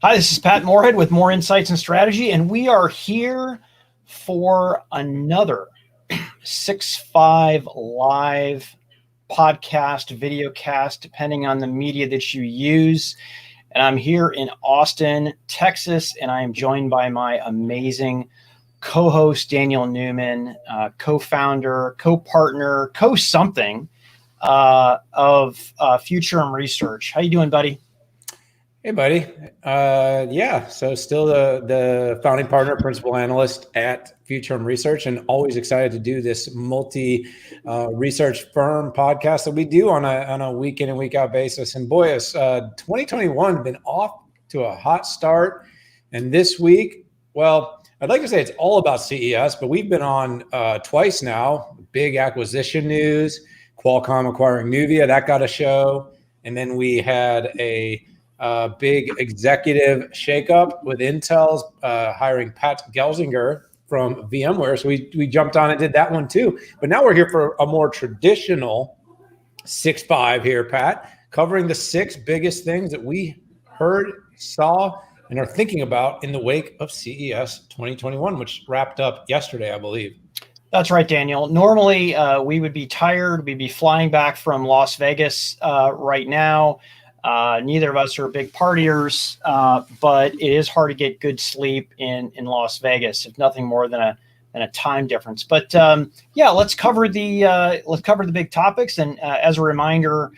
Hi, this is Pat Moorhead with More Insights and Strategy, and we are here for another 6.5 live podcast, video cast, depending on the media that you use. And I'm here in Austin, Texas, and I am joined by my amazing co-host, Daniel Newman, co-founder, co-partner, co-something of Futurum Research. How you doing, buddy? Hey, buddy. So still the founding partner, principal analyst at Futurum Research, and always excited to do this multi-research firm podcast that we do on a week in and week out basis. And boy, has 2021 been off to a hot start. And this week, well, I'd like to say it's all about CES, but we've been on twice now. Big acquisition news, Qualcomm acquiring NVIDIA, that got a show. And then we had a big executive shakeup with Intel's hiring Pat Gelsinger from VMware. So we jumped on and did that one too. But now we're here for a more traditional 6.5 here, Pat, covering the 6 biggest things that we heard, saw, and are thinking about in the wake of CES 2021, which wrapped up yesterday, I believe. That's right, Daniel. Normally, we would be tired. We'd be flying back from Las Vegas right now. Neither of us are big partiers, but it is hard to get good sleep in Las Vegas, if nothing more than a time difference. But let's cover the big topics. And as a reminder,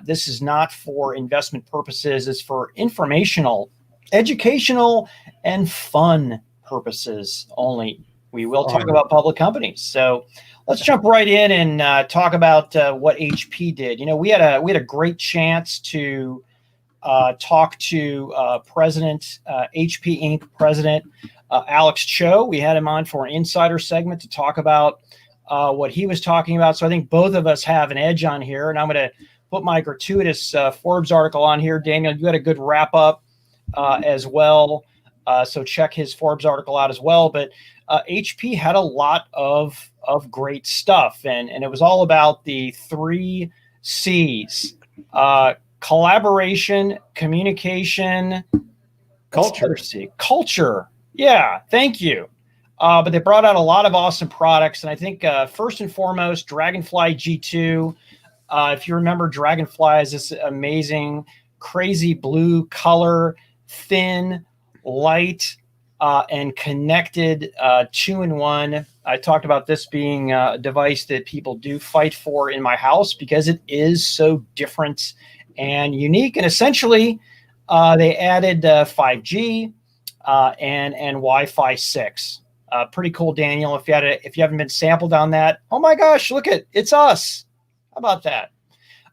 this is not for investment purposes. It's for informational, educational, and fun purposes only. We will talk about public companies. So let's jump right in and talk about what HP did. You know, we had a great chance to talk to President HP Inc. President Alex Cho. We had him on for an insider segment to talk about what he was talking about. So I think both of us have an edge on here, and I'm going to put my gratuitous Forbes article on here. Daniel, you had a good wrap up as well. So check his Forbes article out as well. But HP had a lot of great stuff, and it was all about the 3 C's: collaboration, communication, culture. Yeah, thank you. But they brought out a lot of awesome products, and I think first and foremost, Dragonfly G2. If you remember, Dragonfly is this amazing, crazy blue color, thin, light, and connected 2-in-1. I talked about this being a device that people do fight for in my house because it is so different and unique. And essentially, they added 5G and Wi-Fi 6. Pretty cool, Daniel. If you haven't been sampled on that, oh my gosh, look it's us. How about that?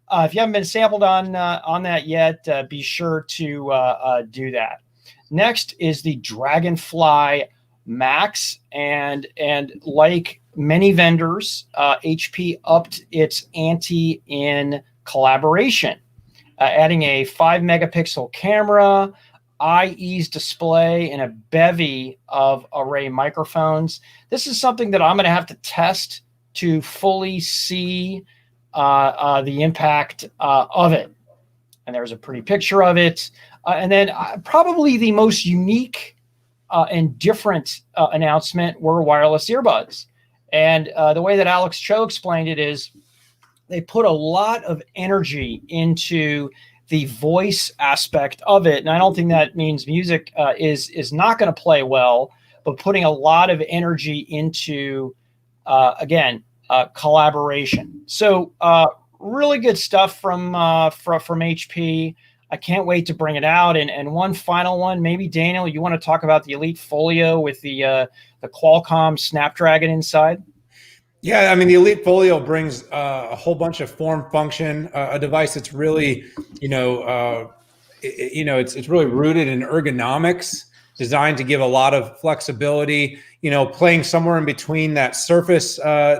If you haven't been sampled on that yet, be sure to do that. Next is the Dragonfly Max, and like many vendors, HP upped its ante in collaboration, adding a 5-megapixel camera, eye-ease display, and a bevy of array microphones. This is something that I'm going to have to test to fully see the impact of it. And there's a pretty picture of it. And then probably the most unique and different announcement were wireless earbuds. And the way that Alex Cho explained it is they put a lot of energy into the voice aspect of it. And I don't think that means music is not going to play well, but putting a lot of energy into, collaboration. So really good stuff from HP. I can't wait to bring it out. And one final one, maybe Daniel, you want to talk about the Elite Folio with the Qualcomm Snapdragon inside? Yeah, I mean, the Elite Folio brings a whole bunch of form function, a device that's really, it's really rooted in ergonomics, designed to give a lot of flexibility, playing somewhere in between that Surface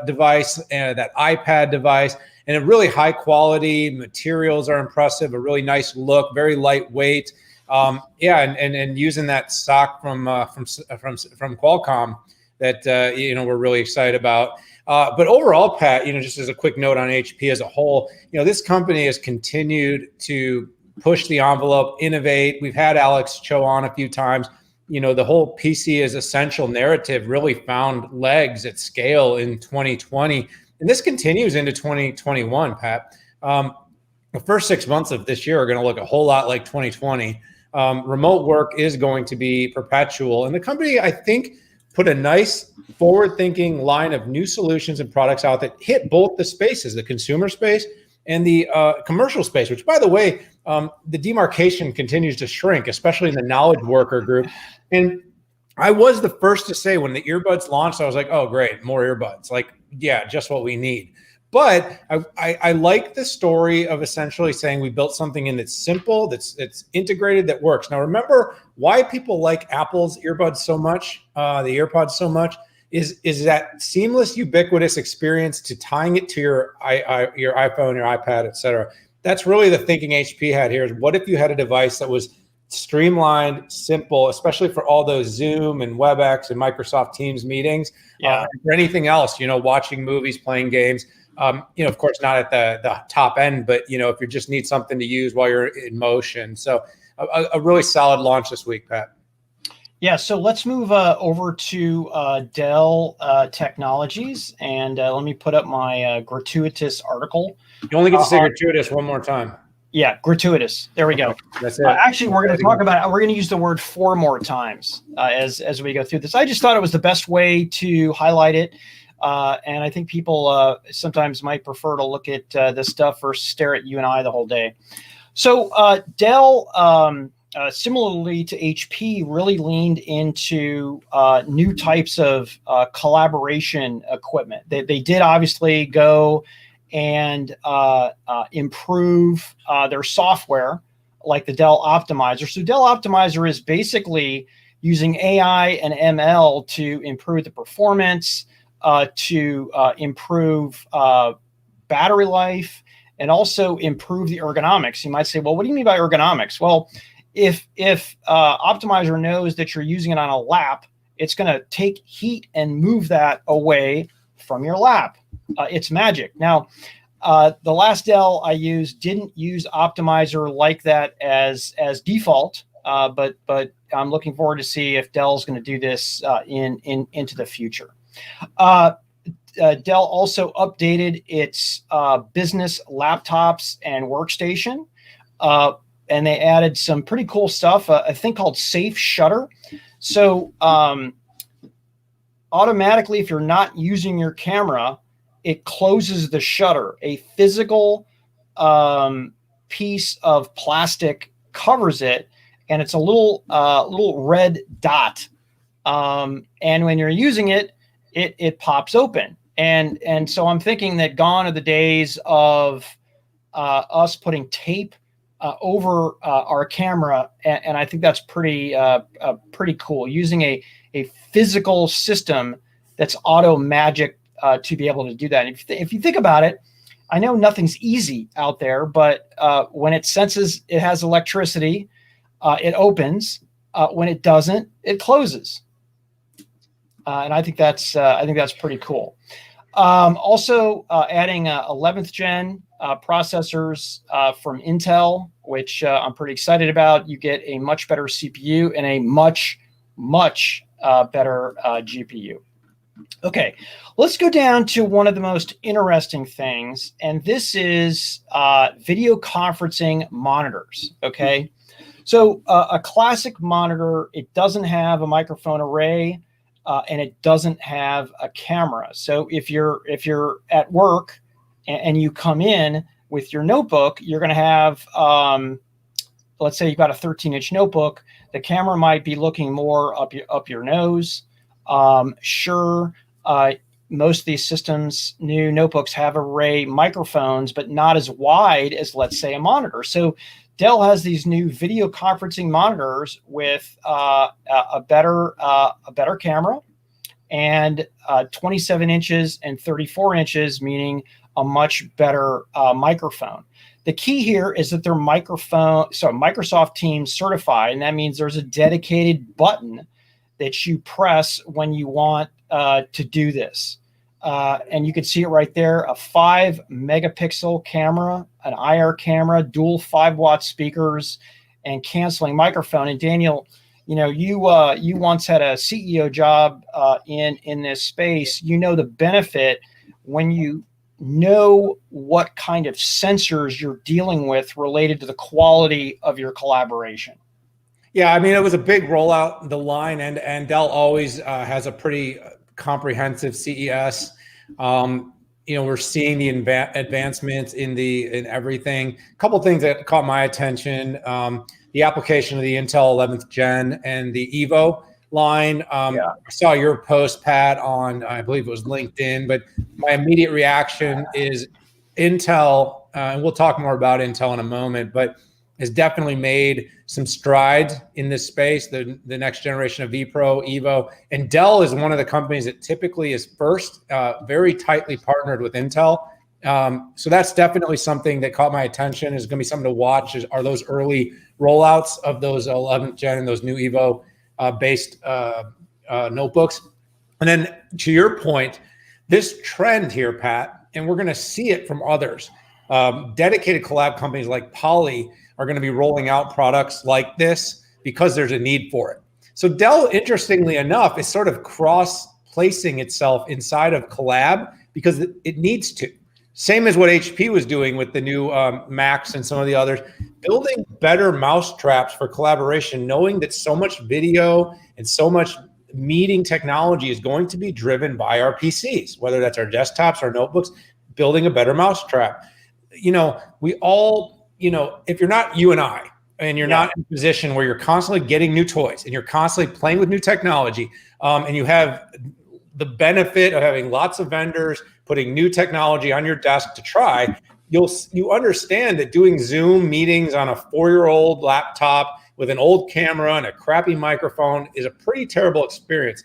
device and that iPad device. And a really high quality materials are impressive, a really nice look, very lightweight. And using that stock from Qualcomm that we're really excited about. But overall, Pat, just as a quick note on HP as a whole, this company has continued to push the envelope, innovate. We've had Alex Cho on a few times. You know, the whole PC is essential narrative really found legs at scale in 2020. And this continues into 2021, Pat. The first 6 months of this year are going to look a whole lot like 2020. Remote work is going to be perpetual. And the company, I think, put a nice forward-thinking line of new solutions and products out that hit both the spaces, the consumer space and the commercial space, which, by the way, the demarcation continues to shrink, especially in the knowledge worker group. And I was the first to say when the earbuds launched, I was like, oh, great, more earbuds. Like, yeah, just what we need. But I like the story of essentially saying we built something in that's simple, that's integrated, that works. Now, remember why people like Apple's earbuds so much, the AirPods so much, is that seamless, ubiquitous experience to tying it to your iPhone, your iPad, et cetera. That's really the thinking HP had here. Is what if you had a device that was streamlined, simple, especially for all those Zoom and WebEx and Microsoft Teams meetings, for anything else, you know, watching movies, playing games. You know, of course, not at the top end, but, you know, if you just need something to use while you're in motion. So a really solid launch this week, Pat. Yeah, so let's move over to Dell Technologies, and let me put up my gratuitous article. You only get to say gratuitous one more time. Yeah, gratuitous. There we go. That's it. Actually, we're going to talk about it. We're going to use the word 4 more times as we go through this. I just thought it was the best way to highlight it. And I think people sometimes might prefer to look at this stuff versus stare at you and I the whole day. So Dell, similarly to HP, really leaned into new types of collaboration equipment. They did obviously go and improve their software, like the Dell Optimizer. So Dell Optimizer is basically using AI and ML to improve the performance, to improve battery life, and also improve the ergonomics. You might say, well, what do you mean by ergonomics? Well, if Optimizer knows that you're using it on a lap, it's going to take heat and move that away from your lap. It's magic. Now, the last Dell I used didn't use Optimizer like that as default, but I'm looking forward to see if Dell's going to do this into the future. Dell also updated its business laptops and workstation, and they added some pretty cool stuff, a thing called Safe Shutter. So automatically, if you're not using your camera, it closes the shutter. A physical piece of plastic covers it, and it's a little red dot. And when you're using it, it pops open. And so I'm thinking that gone are the days of us putting tape over our camera, and I think that's pretty cool. Using a physical system that's auto magic to be able to do that. If you think about it, I know nothing's easy out there, but when it senses it has electricity, it opens. When it doesn't, it closes. And I think that's pretty cool. Also, adding 11th gen processors from Intel, which I'm pretty excited about. You get a much better CPU and a much better GPU. Okay, let's go down to one of the most interesting things, and this is video conferencing monitors. Okay, so a classic monitor, it doesn't have a microphone array. And it doesn't have a camera. So if you're at work and you come in with your notebook, you're going to have, let's say you've got a 13-inch notebook. The camera might be looking more up your nose. Sure, most of these systems, new notebooks have array microphones, but not as wide as, let's say, a monitor. So Dell has these new video conferencing monitors with a better camera, and 27 inches and 34 inches, meaning a much better microphone. The key here is that they're Microsoft Teams certified, and that means there's a dedicated button that you press when you want to do this. And you can see it right there, a 5 megapixel camera, an IR camera, dual 5-watt speakers, and canceling microphone. And Daniel, you once had a CEO job in this space. The benefit when you know what kind of sensors you're dealing with related to the quality of your collaboration. Yeah, I mean, it was a big rollout, the line, and Dell always has a pretty comprehensive CES. We're seeing the advancements in everything. A couple things that caught my attention: the application of the Intel 11th Gen and the Evo line. I saw your post, Pat, on I believe it was LinkedIn, but my immediate reaction is Intel, and we'll talk more about Intel in a moment, but has definitely made some strides in this space, the next generation of vPro, Evo. And Dell is one of the companies that typically is first, very tightly partnered with Intel. So that's definitely something that caught my attention. Is going to be something to watch. Are those early rollouts of those 11th Gen and those new Evo based notebooks. And then to your point, this trend here, Pat, and we're going to see it from others. Dedicated collab companies like Poly are going to be rolling out products like this because there's a need for it. So Dell, interestingly enough, is sort of cross-placing itself inside of collab because it needs to. Same as what HP was doing with the new Macs and some of the others, building better mousetraps for collaboration, knowing that so much video and so much meeting technology is going to be driven by our PCs, whether that's our desktops, our notebooks, building a better mousetrap. We all, if you're not you and I, and you're not in a position where you're constantly getting new toys and you're constantly playing with new technology, and you have the benefit of having lots of vendors putting new technology on your desk to try, you understand that doing Zoom meetings on a 4-year-old laptop with an old camera and a crappy microphone is a pretty terrible experience.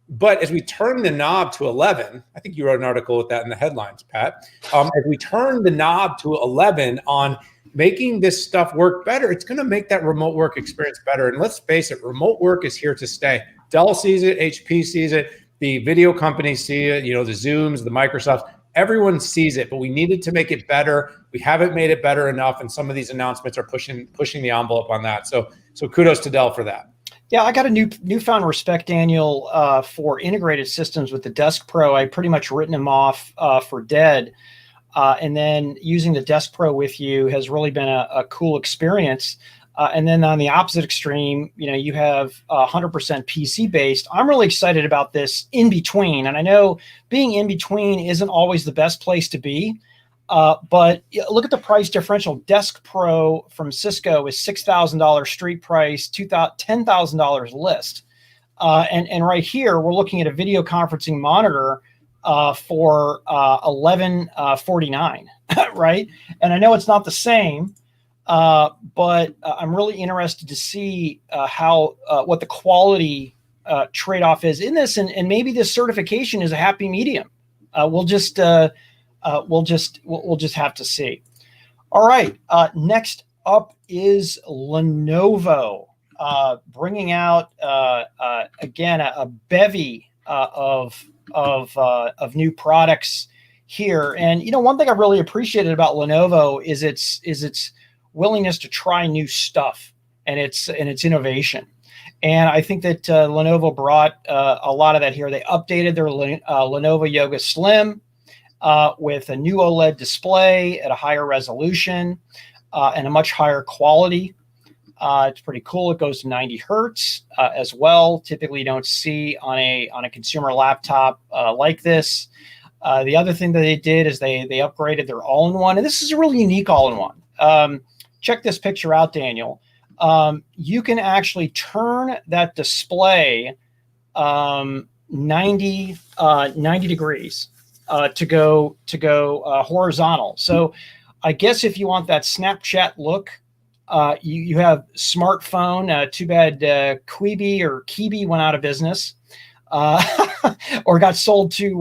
But as we turn the knob to 11, I think you wrote an article with that in the headlines, Pat. As we turn the knob to 11 on making this stuff work better, it's going to make that remote work experience better. And let's face it, remote work is here to stay. Dell sees it, HP sees it, the video companies see it, the Zooms, the Microsofts, everyone sees it, but we needed to make it better. We haven't made it better enough, and some of these announcements are pushing the envelope on that. So kudos to Dell for that. Yeah, I got a newfound respect, Daniel, for integrated systems with the Desk Pro. I pretty much written them off for dead. And then using the Desk Pro with you has really been a cool experience. And then on the opposite extreme, you have 100% PC based. I'm really excited about this in between. And I know being in between isn't always the best place to be. But look at the price differential. Desk Pro from Cisco is $6,000 street price, $10,000 list. And right here, we're looking at a video conferencing monitor for $1,149, right? And I know it's not the same, but I'm really interested to see what the quality trade-off is in this, and maybe this certification is a happy medium. We'll just have to see. All right. Next up is Lenovo, bringing out again a bevy of new products here. And one thing I really appreciated about Lenovo is its willingness to try new stuff and its innovation. And I think that Lenovo brought a lot of that here. They updated their Lenovo Yoga Slim with a new OLED display at a higher resolution and a much higher quality. It's pretty cool. It goes to 90 hertz as well. Typically, you don't see on a consumer laptop like this. The other thing that they did is they upgraded their all-in-one, and this is a really unique all-in-one. Check this picture out, Daniel. You can actually turn that display 90 degrees to go horizontal. So I guess if you want that Snapchat look, you have smartphone. Too bad Quibi or Kibi went out of business or got sold to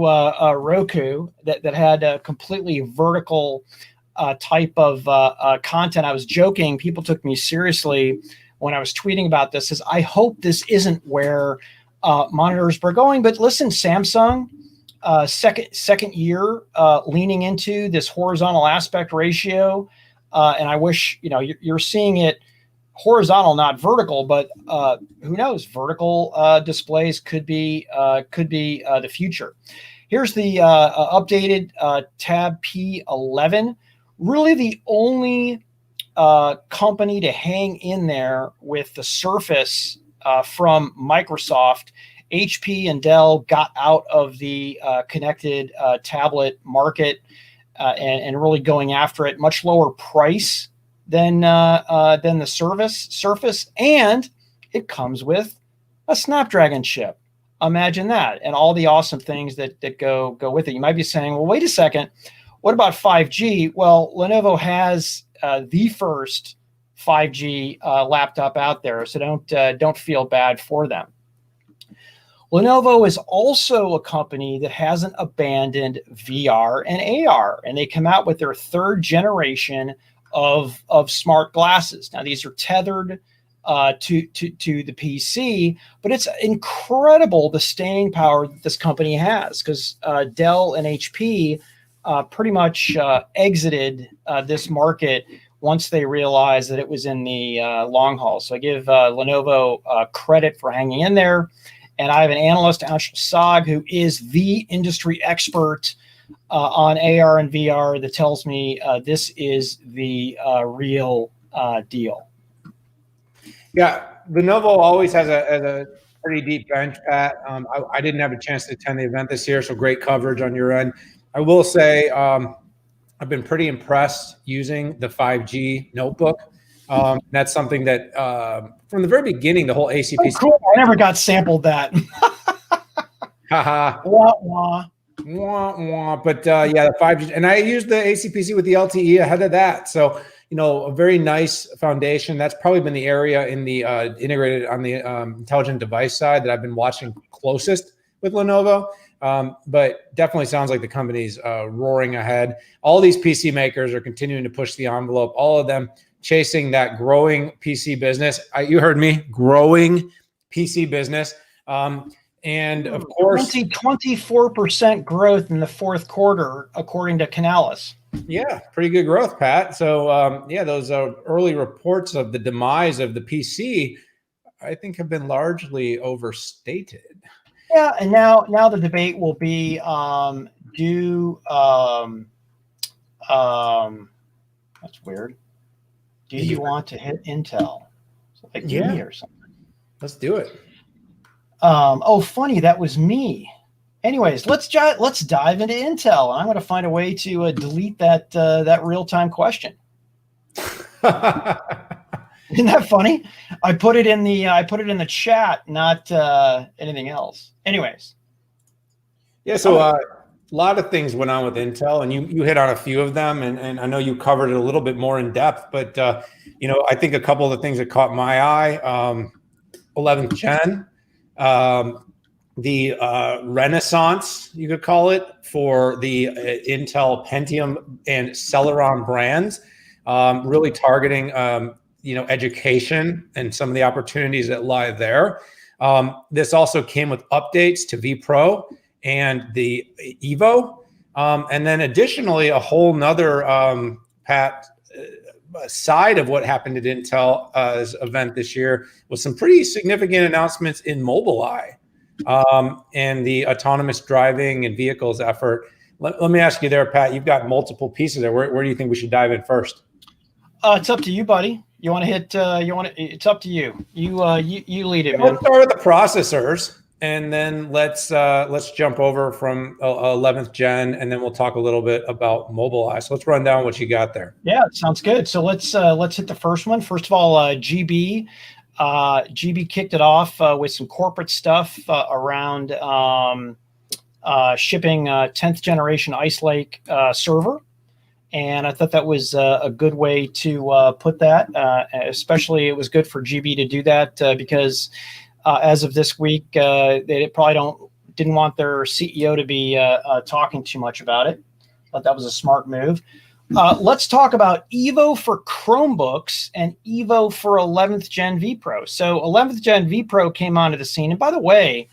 Roku that had a completely vertical type of content. I was joking. People took me seriously when I was tweeting about this. Is I hope this isn't where monitors were going. But listen, Samsung, second year leaning into this horizontal aspect ratio. And I wish, you're seeing it horizontal, not vertical, but who knows? Vertical displays could be the future. Here's the updated Tab P11. Really the only company to hang in there with the Surface from Microsoft. HP and Dell got out of the connected tablet market and really going after it. Much lower price than the Surface, and it comes with a Snapdragon chip. Imagine that, and all the awesome things that go with it. You might be saying, well, wait a second, what about 5G? Well, Lenovo has the first 5G laptop out there, so don't feel bad for them. Lenovo is also a company that hasn't abandoned VR and AR, and they come out with their third generation of smart glasses. Now, these are tethered to the PC, but it's incredible the staying power that this company has, because Dell and HP pretty much exited this market once they realized that it was in the long haul. So I give Lenovo credit for hanging in there. And I have an analyst, Anshul Sag, who is the industry expert on AR and VR, that tells me this is the real deal. Yeah, Lenovo always has a pretty deep bench, Pat. I didn't have a chance to attend the event this year, so great coverage on your end. I will say I've been pretty impressed using the 5G notebook. That's something that from the very beginning, the whole ACPC. Oh, cool. I never got sampled that. Haha. Wah, wah. Wah, wah. But yeah, the 5G, and I used the ACPC with the LTE ahead of that. So, a very nice foundation. That's probably been the area in the integrated on the intelligent device side that I've been watching closest with Lenovo. But definitely sounds like the company's roaring ahead. All these PC makers are continuing to push the envelope. All of them chasing that growing PC business. You heard me, growing PC business. And of course, 24% growth in the fourth quarter, according to Canalys. Yeah, pretty good growth, Pat. So yeah, those early reports of the demise of the PC, I think, have been largely overstated. Yeah, and now the debate will be that's weird. Do you want to hit Intel? Like me or something? Let's do it. Oh, funny, that was me. Anyways, let's dive into Intel, and I'm going to find a way to delete that real-time question. Isn't that funny? I put it in the chat, not anything else. Anyways. Yeah, so a lot of things went on with Intel, and you hit on a few of them, and I know you covered it a little bit more in depth, but I think a couple of the things that caught my eye, 11th gen, the renaissance, you could call it, for the Intel Pentium and Celeron brands, really targeting education and some of the opportunities that lie there. This also came with updates to vPro and the Evo. And then additionally, a whole nother, Pat, side of what happened at Intel's event this year was some pretty significant announcements in Mobileye and the autonomous driving and vehicles effort. Let me ask you there, Pat, you've got multiple pieces there. Where do you think we should dive in first? It's up to you, buddy. You want to hit? It's up to you. You lead it, man. Let's start with the processors, and then let's jump over from 11th gen, and then we'll talk a little bit about Mobileye. So let's run down what you got there. Yeah, sounds good. So let's hit the first one. First of all, GB kicked it off with some corporate stuff around shipping 10th generation Ice Lake server. And I thought that was a good way to put that. Especially, it was good for GB to do that because as of this week, they probably didn't want their CEO to be talking too much about it. Thought that was a smart move. Let's talk about Evo for Chromebooks and Evo for 11th Gen vPro. So 11th Gen vPro came onto the scene. And by the way,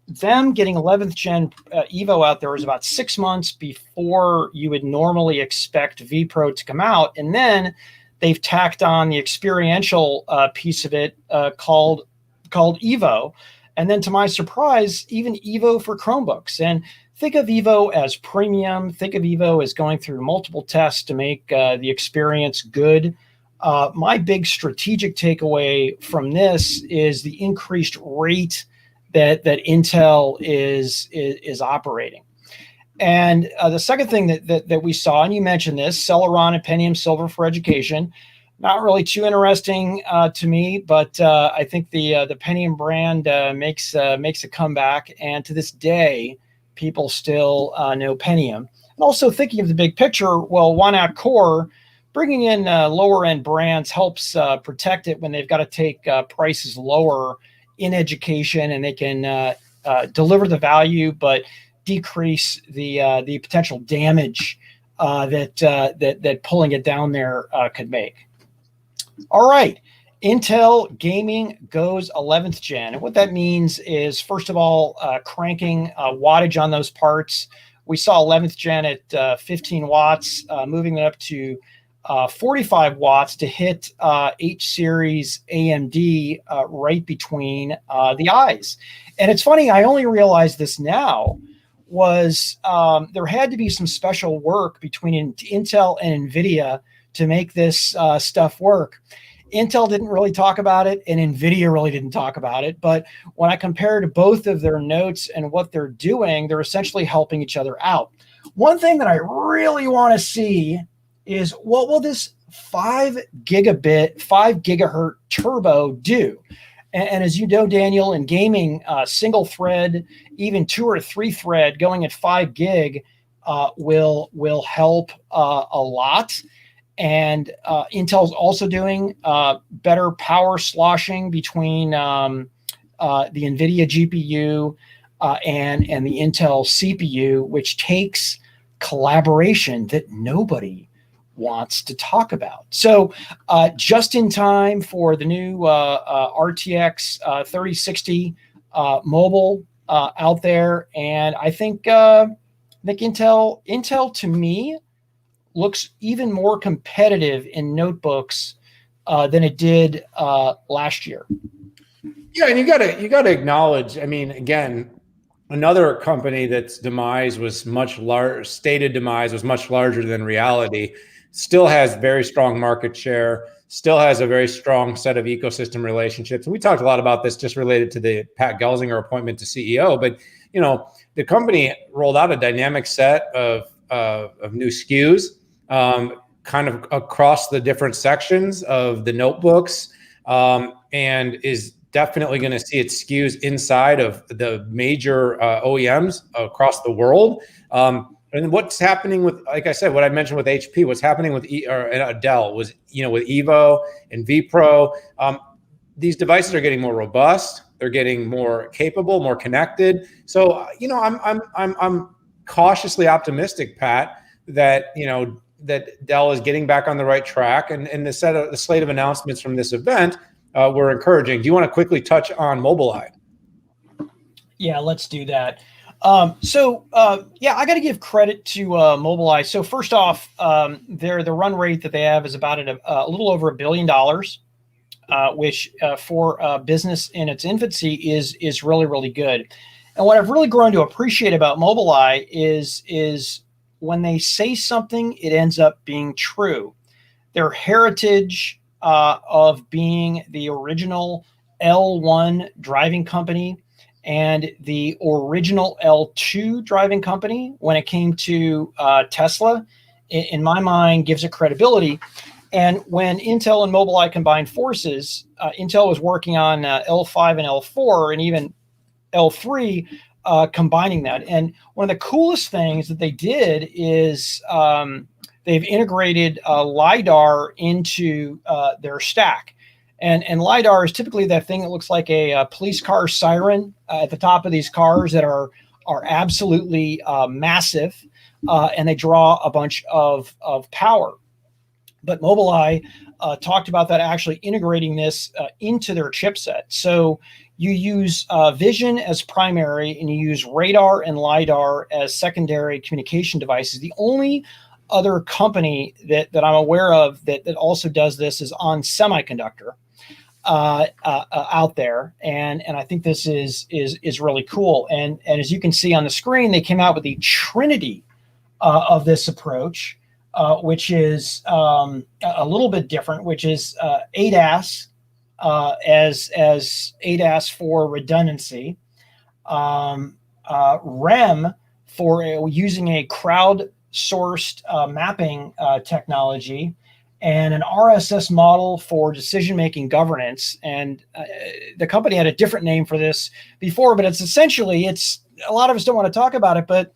them getting 11th gen Evo out there was about 6 months before you would normally expect vPro to come out. And then they've tacked on the experiential piece of it called Evo. And then to my surprise, even Evo for Chromebooks. And think of Evo as premium. Think of Evo as going through multiple tests to make the experience good. My big strategic takeaway from this is the increased rate that Intel is operating. And the second thing that we saw, and you mentioned this, Celeron and Pentium Silver for education, not really too interesting to me, but I think the Pentium brand makes a comeback, and to this day, people still know Pentium. And also thinking of the big picture, well, why not Core? Bringing in lower end brands helps protect it when they've got to take prices lower in education, and they can deliver the value, but decrease the potential damage that pulling it down there could make. All right, Intel Gaming goes 11th gen, and what that means is, first of all, cranking wattage on those parts. We saw 11th gen at 15 watts, moving it up to 45 watts to hit H series AMD right between the eyes. And it's funny, I only realized this now, was there had to be some special work between Intel and NVIDIA to make this stuff work. Intel didn't really talk about it, and NVIDIA really didn't talk about it. But when I compared both of their notes and what they're doing, they're essentially helping each other out. One thing that I really want to see is, what will this 5 gigahertz turbo do? And as you know, Daniel, in gaming, single thread, even 2 or 3 thread going at 5 gig will help a lot. And Intel's also doing better power sloshing between the NVIDIA GPU and the Intel CPU, which takes collaboration that nobody wants to talk about. So just in time for the new RTX 3060 mobile out there. And I think Intel to me looks even more competitive in notebooks than it did last year. Yeah, and you gotta acknowledge. I mean, again, another company that's demise was much larger. Stated demise was much larger than reality. Still has very strong market share. Still has a very strong set of ecosystem relationships. And we talked a lot about this just related to the Pat Gelsinger appointment to CEO. But the company rolled out a dynamic set of new SKUs. Kind of across the different sections of the notebooks, and is definitely going to see its SKUs inside of the major OEMs across the world. And what's happening with, like I said, what I mentioned with HP, what's happening with Dell was, with Evo and vPro. These devices are getting more robust. They're getting more capable, more connected. So, I'm cautiously optimistic, Pat, that that Dell is getting back on the right track, and the slate of announcements from this event were encouraging. Do you want to quickly touch on Mobileye? Yeah, let's do that. I got to give credit to Mobileye. So first off, the run rate that they have is about a little over $1 billion, which for a business in its infancy is really, really good. And what I've really grown to appreciate about Mobileye is when they say something, it ends up being true. Their heritage of being the original L1 driving company and the original L2 driving company when it came to Tesla, in my mind, gives it credibility. And when Intel and Mobileye combined forces, Intel was working on L5 and L4 and even L3, combining that. And one of the coolest things that they did is they've integrated LiDAR into their stack. And LiDAR is typically that thing that looks like a police car siren at the top of these cars that are absolutely massive, and they draw a bunch of power. But Mobileye talked about that actually integrating this into their chipset. So you use vision as primary, and you use radar and LiDAR as secondary communication devices. The only other company that I'm aware of that also does this is On Semiconductor out there, and I think this is really cool. And as you can see on the screen, they came out with the trinity of this approach, which is a little bit different, which is ADAS as ADAS for redundancy, REM for using a crowd-sourced mapping technology, and an RSS model for decision-making governance. And the company had a different name for this before, but it's essentially, a lot of us don't want to talk about it, but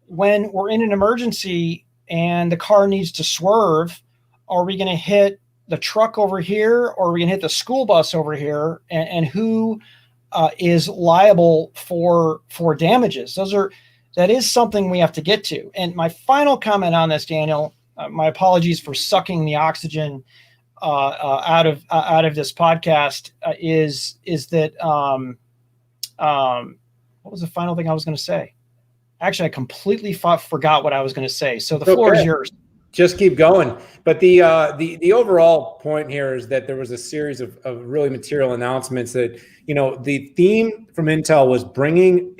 when we're in an emergency and the car needs to swerve, are we going to hit the truck over here, or are we going to hit the school bus over here? And who is liable for damages? That is something we have to get to. And my final comment on this, Daniel, my apologies for sucking the oxygen out of this podcast, is that what was the final thing I was going to say? Actually, I completely forgot what I was going to say. So the floor is yours. Just keep going. But the overall point here is that there was a series of really material announcements that, the theme from Intel was bringing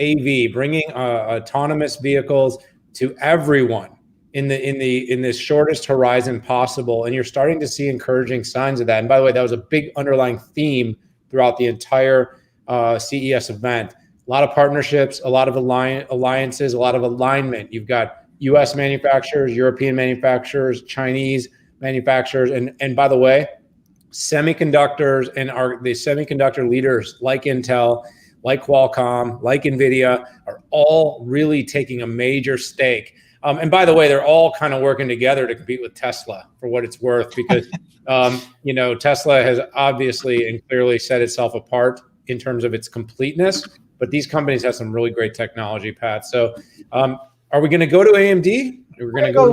autonomous vehicles to everyone in this shortest horizon possible. And you're starting to see encouraging signs of that. And by the way, that was a big underlying theme throughout the entire CES event. A lot of partnerships, a lot of alliances, a lot of alignment. You've got U.S. manufacturers, European manufacturers, Chinese manufacturers, and by the way, semiconductors and the semiconductor leaders like Intel, like Qualcomm, like NVIDIA are all really taking a major stake. And by the way, they're all kind of working together to compete with Tesla, for what it's worth, because Tesla has obviously and clearly set itself apart in terms of its completeness. But these companies have some really great technology, Pat. So are we going to go to AMD? We're going to go.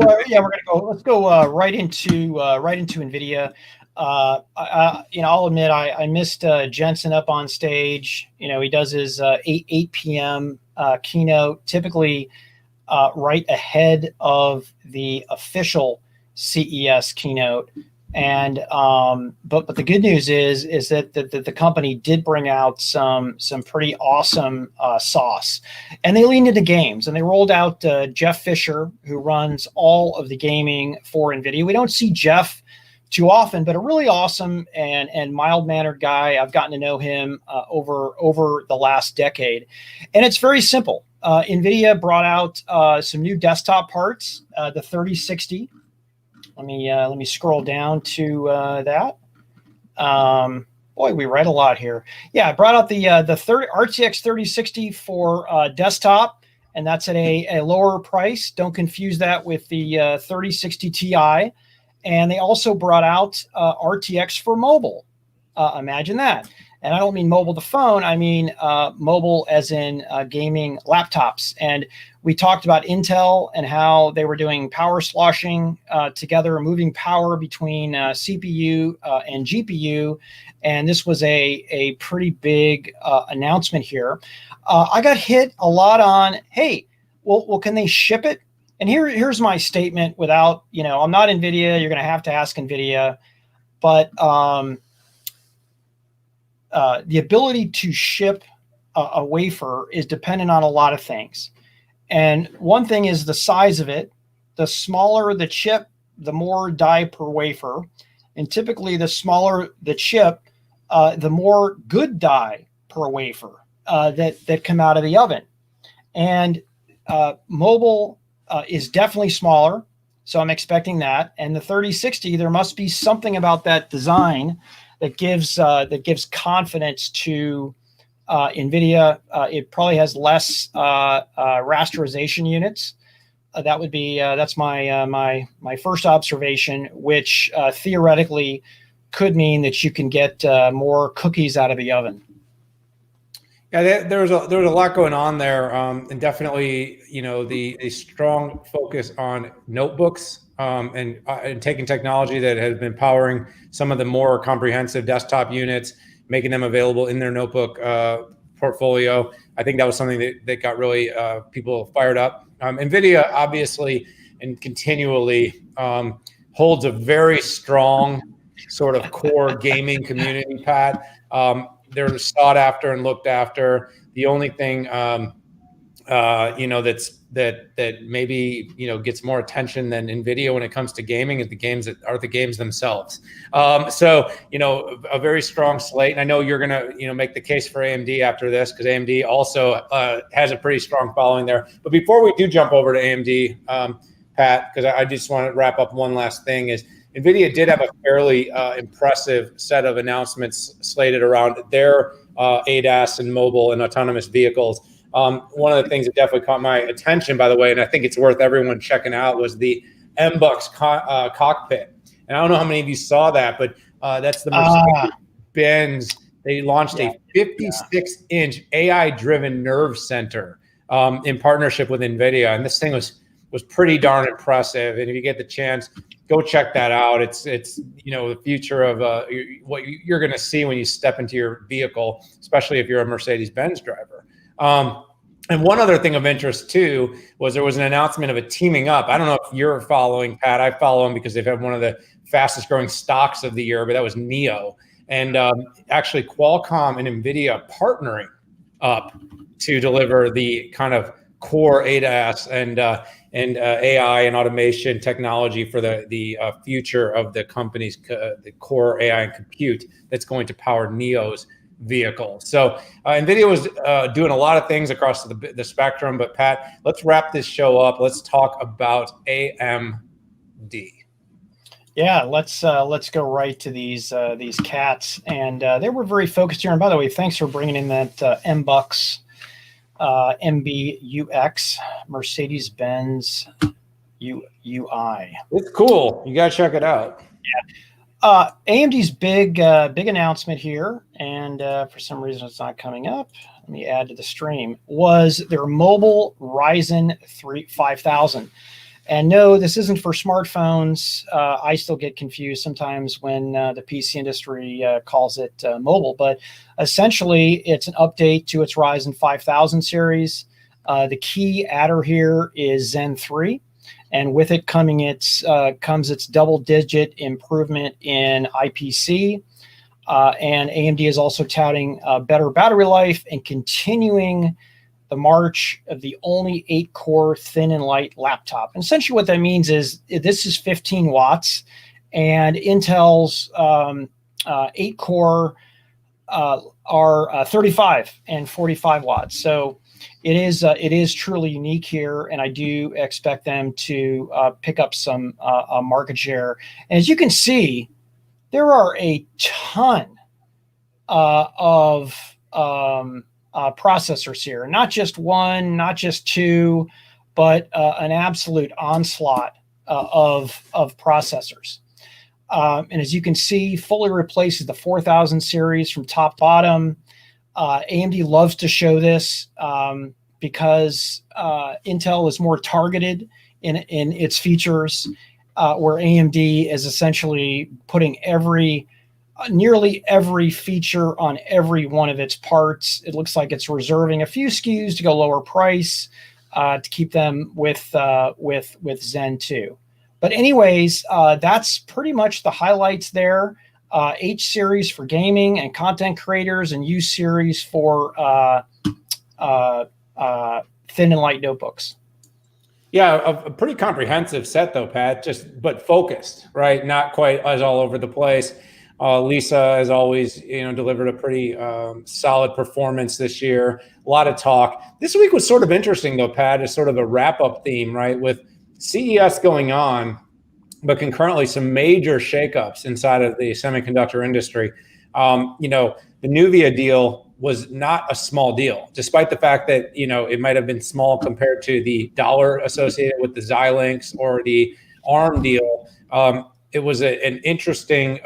Let's go right into NVIDIA. I'll admit I missed Jensen up on stage. He does his 8 p.m. keynote, typically right ahead of the official CES keynote. And but the good news is that the company did bring out some pretty awesome sauce, and they leaned into games, and they rolled out Jeff Fisher, who runs all of the gaming for NVIDIA. We don't see Jeff too often, but a really awesome and mild-mannered guy. I've gotten to know him over the last decade, and it's very simple. NVIDIA brought out some new desktop parts, the 3060. Let me scroll down to that. Boy, we write a lot here. Yeah, I brought out the RTX 3060 for desktop, and that's at a lower price. Don't confuse that with the 3060 Ti. And they also brought out RTX for mobile. Imagine that. And I don't mean mobile the phone. I mean mobile as in gaming laptops. And we talked about Intel and how they were doing power sloshing together, moving power between CPU and GPU. And this was a pretty big announcement here. I got hit a lot on, hey, well, can they ship it? And here's my statement without, I'm not NVIDIA. You're going to have to ask NVIDIA. But the ability to ship a wafer is dependent on a lot of things. And one thing is the size of it. The smaller the chip, the more die per wafer. And typically the smaller the chip, the more good die per wafer that come out of the oven. And mobile is definitely smaller. So I'm expecting that. And the 3060, there must be something about that design that gives confidence to NVIDIA. It probably has less rasterization units. That's my first observation, which theoretically could mean that you can get more cookies out of the oven. Yeah, there was a lot going on there, and definitely, the strong focus on notebooks, and taking technology that has been powering some of the more comprehensive desktop units, making them available in their notebook portfolio. I think that was something that got really people fired up. NVIDIA obviously and continually holds a very strong sort of core gaming community, Pat. They're sought after and looked after. The only thing, that maybe gets more attention than NVIDIA when it comes to gaming is the games themselves. So a very strong slate. And I know you're gonna make the case for AMD after this, because AMD also has a pretty strong following there. But before we do jump over to AMD, Pat, because I just want to wrap up one last thing is, NVIDIA did have a fairly impressive set of announcements slated around their ADAS and mobile and autonomous vehicles. One of the things that definitely caught my attention, by the way, and I think it's worth everyone checking out, was the MBUX cockpit. And I don't know how many of you saw that, but that's the Mercedes-Benz. They launched a 56-inch AI-driven nerve center in partnership with NVIDIA. And this thing was pretty darn impressive. And if you get the chance, go check that out. It's the future of what you're going to see when you step into your vehicle, especially if you're a Mercedes-Benz driver. And one other thing of interest too was there was an announcement of a teaming up. I don't know if you're following, Pat. I follow them because they've had one of the fastest growing stocks of the year, but that was NIO. And actually Qualcomm and NVIDIA partnering up to deliver the kind of core ADAS and AI and automation technology for the future of the company's the core AI and compute that's going to power NIO's vehicle. So NVIDIA was doing a lot of things across the spectrum. But Pat, let's wrap this show up. Let's talk about AMD. Yeah, let's go right to these cats, and they were very focused here. And by the way, thanks for bringing in that MBUX. MBUX, Mercedes-Benz UI. It's cool. You got to check it out. Yeah. AMD's big announcement here, and for some reason it's not coming up. Let me add to the stream, was their mobile Ryzen 5000. And no, this isn't for smartphones. I still get confused sometimes when the PC industry calls it mobile, but essentially it's an update to its Ryzen 5000 series. The key adder here is Zen 3, and with it comes its double-digit improvement in IPC. And AMD is also touting better battery life and continuing the march of the only 8-core thin and light laptop. And essentially what that means is this is 15 watts, and Intel's 8-core are 35 and 45 watts. So it is truly unique here, and I do expect them to pick up some market share. And as you can see, there are a ton of processors here, not just one, not just two, but an absolute onslaught of processors. And as you can see, fully replaces the 4000 series from top bottom. AMD loves to show this because Intel is more targeted in its features, where AMD is essentially putting nearly every feature on every one of its parts. It looks like it's reserving a few SKUs to go lower price to keep them with Zen 2. But anyways, that's pretty much the highlights there. H series for gaming and content creators, and U series for thin and light notebooks. Yeah, a pretty comprehensive set though, Pat, but focused, right? Not quite as all over the place. Lisa has always, delivered a pretty solid performance this year. A lot of talk. This week was sort of interesting though, Pat, as sort of a wrap-up theme, right? With CES going on, but concurrently some major shakeups inside of the semiconductor industry. The Nuvia deal was not a small deal, despite the fact that, it might have been small compared to the dollar associated with the Xilinx or the ARM deal. It was an interesting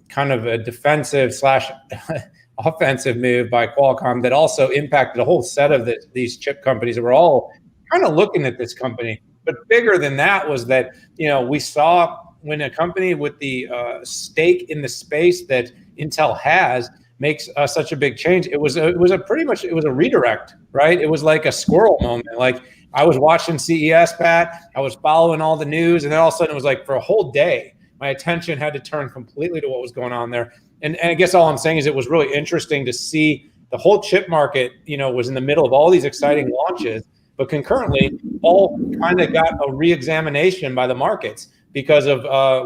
kind of a defensive / offensive move by Qualcomm that also impacted a whole set of these chip companies that were all kind of looking at this company. But bigger than that was that, we saw when a company with the stake in the space that Intel has makes such a big change. It was a redirect, right? It was like a squirrel moment. Like I was watching CES, Pat, I was following all the news, and then all of a sudden it was like for a whole day, my attention had to turn completely to what was going on there. And I guess all I'm saying is it was really interesting to see the whole chip market, was in the middle of all these exciting launches, but concurrently all kind of got a re-examination by the markets because of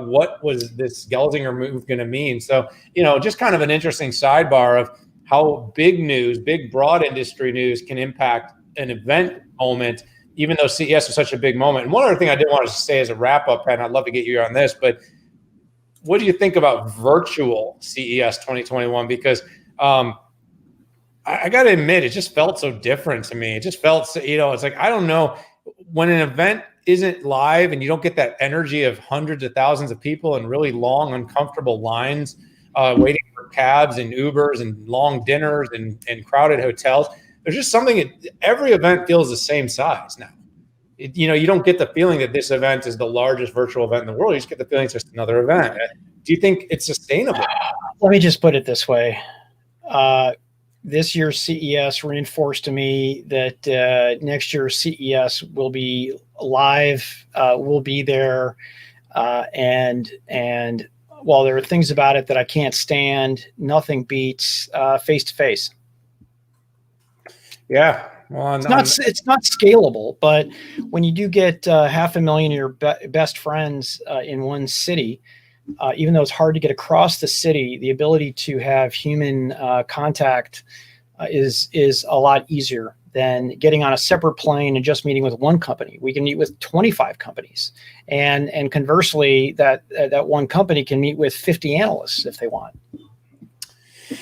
what was this Gelsinger move going to mean. So, just kind of an interesting sidebar of how big broad industry news can impact an event moment, even though CES was such a big moment. And one other thing I did want to say as a wrap up, Pat, and I'd love to get you on this, but what do you think about virtual CES 2021? Because I got to admit, it just felt so different to me. It just felt, it's like, I don't know, when an event isn't live and you don't get that energy of hundreds of thousands of people and really long, uncomfortable lines, waiting for cabs and Ubers and long dinners and crowded hotels. There's just something, every event feels the same size now. You don't get the feeling that this event is the largest virtual event in the world. You just get the feeling it's just another event. Do you think it's sustainable? Let me just put it this way. This year's CES reinforced to me that next year's CES will be live. We'll be there. And while there are things about it that I can't stand, nothing beats face-to-face. Yeah. Well, it's not scalable, but when you do get 500,000 of your best friends in one city, even though it's hard to get across the city, the ability to have human contact is a lot easier than getting on a separate plane and just meeting with one company. We can meet with 25 companies, and conversely, that one company can meet with 50 analysts if they want.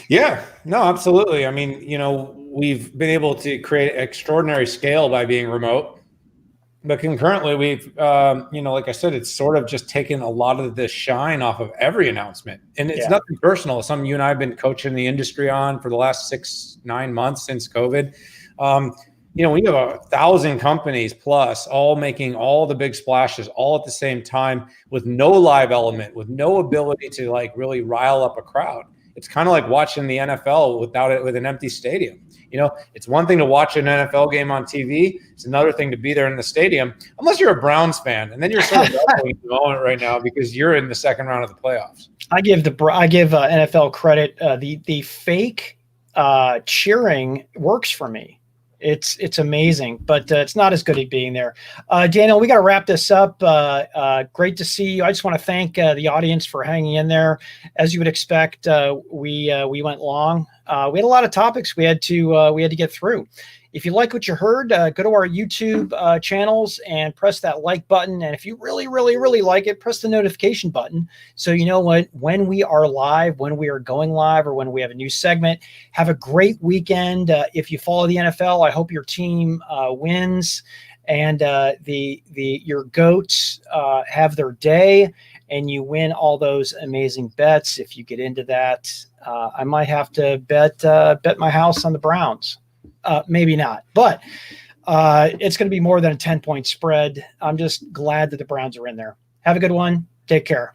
Yeah, no, absolutely. I mean, we've been able to create extraordinary scale by being remote, but concurrently we've, like I said, it's sort of just taken a lot of the shine off of every announcement. And it's nothing personal. It's something you and I have been coaching the industry on for the last 6-9 months since COVID. We have 1,000 companies plus all making all the big splashes all at the same time with no live element, with no ability to like really rile up a crowd. It's kind of like watching the NFL with an empty stadium. It's one thing to watch an NFL game on TV. It's another thing to be there in the stadium, unless you're a Browns fan, and then you're sort of in the moment right now because you're in the second round of the playoffs. I give NFL credit. The fake cheering works for me. It's amazing, but it's not as good at being there. Daniel, we got to wrap this up. Great to see you. I just want to thank the audience for hanging in there. As you would expect, we went long. We had a lot of topics we had to get through. If you like what you heard, go to our YouTube channels and press that like button. And if you really, really, really like it, press the notification button so you know when we are live, when we are going live, or when we have a new segment. Have a great weekend. If you follow the NFL, I hope your team wins and your goats have their day and you win all those amazing bets. If you get into that, I might have to bet my house on the Browns. Maybe not, but it's going to be more than a 10-point spread. I'm just glad that the Browns are in there. Have a good one. Take care.